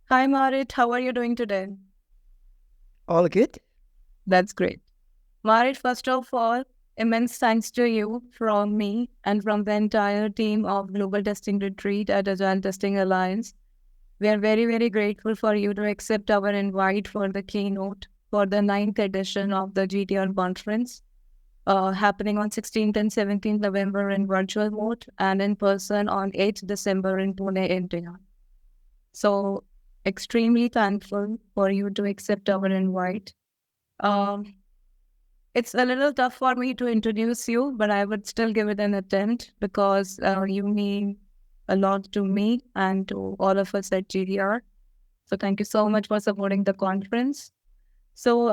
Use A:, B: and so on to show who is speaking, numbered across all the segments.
A: Hi, Maaret. How are you doing today?
B: All good?
A: That's great. Maaret, first of all, immense thanks to you from me and from the entire team of Global Testing Retreat at Agile Testing Alliance. We are very, very grateful for you to accept our invite for the keynote for the ninth edition of the GTR conference, happening on 16th and 17th November in virtual mode and in person on 8th December in Pune, India. So, extremely thankful for you to accept our invite. Um, it's a little tough for me to introduce you, but I would still give it an attempt because you mean a lot to me and to all of us at GDR. So thank you so much for supporting the conference. So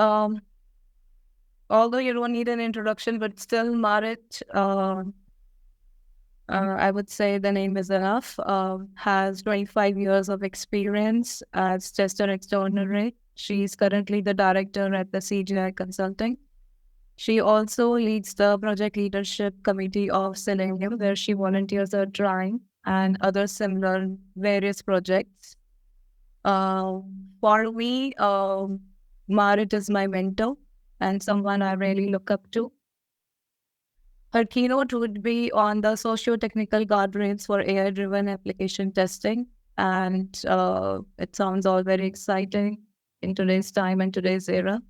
A: although you don't need an introduction, but still Maaret, I would say the name is enough, has 25 years of experience as tester extraordinary. She's currently the director at the CGI Consulting. She also leads the project leadership committee of Selenium, where she volunteers her drawing and other similar various projects. For me, Maaret is my mentor and someone I really look up to. Her keynote would be on the Sociotechnical Guardrails for AI-driven application testing. And it sounds all very exciting in today's time and today's era.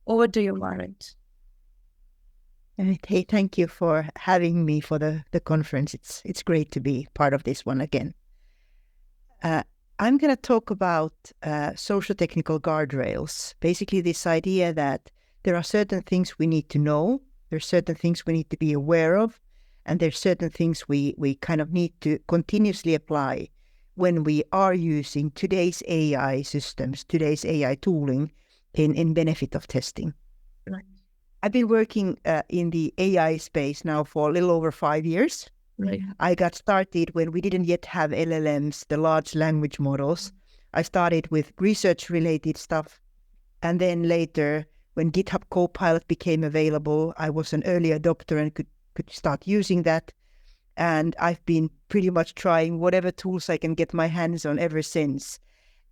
A: Over to you, Maaret.
B: Hey, thank you for having me for the conference. It's great to be part of this one again. I'm going to talk about sociotechnical guardrails. Basically, this idea that there are certain things we need to know, there's certain things we need to be aware of, and there's certain things we kind of need to continuously apply when we are using today's AI systems, today's AI tooling in benefit of testing.
A: Right.
B: I've been working in the AI space now for a little over 5 years.
A: Right.
B: I got started when we didn't yet have LLMs, the large language models. I started with research-related stuff. And then later, when GitHub Copilot became available, I was an early adopter and could start using that. And I've been pretty much trying whatever tools I can get my hands on ever since,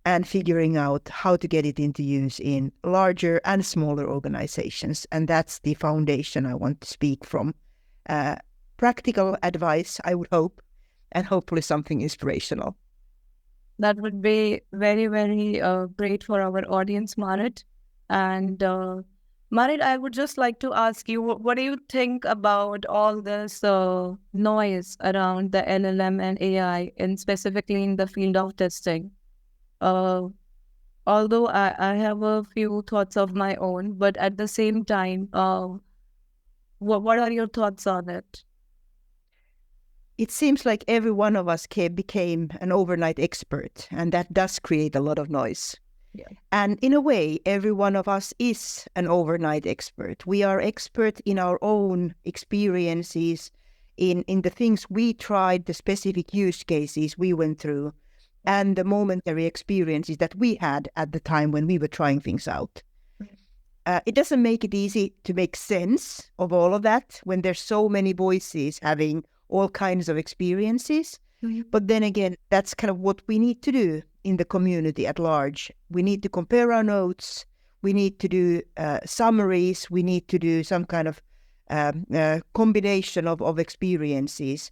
B: and figuring out how to get it into use in larger and smaller organizations. And that's the foundation I want to speak from. Practical advice, I would hope, and hopefully something inspirational.
A: That would be very, very great for our audience, Maaret. And Maaret, I would just like to ask you, what do you think about all this noise around the LLM and AI, and specifically in the field of testing? Although I have a few thoughts of my own, but at the same time, what are your thoughts on it?
B: It seems like every one of us became an overnight expert, and that does create a lot of noise.
A: Yeah.
B: And in a way, every one of us is an overnight expert. We are expert in our own experiences, in the things we tried, the specific use cases we went through, and the momentary experiences that we had at the time when we were trying things out. It doesn't make it easy to make sense of all of that when there's so many voices having all kinds of experiences. Mm-hmm. But then again, that's kind of what we need to do in the community at large. We need to compare our notes. We need to do summaries. We need to do some kind of combination of experiences.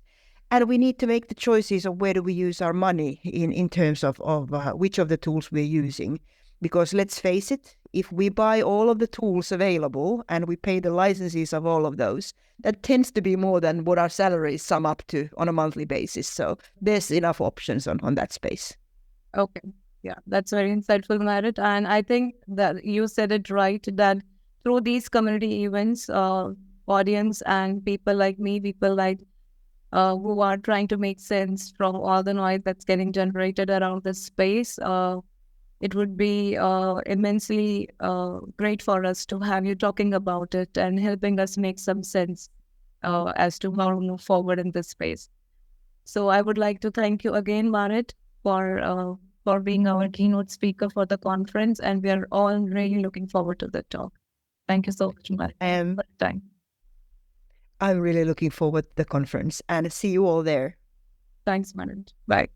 B: And we need to make the choices of where do we use our money in terms of which of the tools we're using. Because let's face it, if we buy all of the tools available and we pay the licenses of all of those, that tends to be more than what our salaries sum up to on a monthly basis. So there's enough options on that space.
A: Okay. Yeah, that's very insightful, Maaret. And I think that you said it right, that through these community events, audience and people like me, people like who are trying to make sense from all the noise that's getting generated around this space, it would be immensely great for us to have you talking about it and helping us make some sense as to how to move forward in this space. So I would like to thank you again, Maaret, for being our keynote speaker for the conference, and we are all really looking forward to the talk. Thank you so much, Maaret, for the time.
B: I'm really looking forward to the conference, and see you all there.
A: Thanks, Maaret. Bye.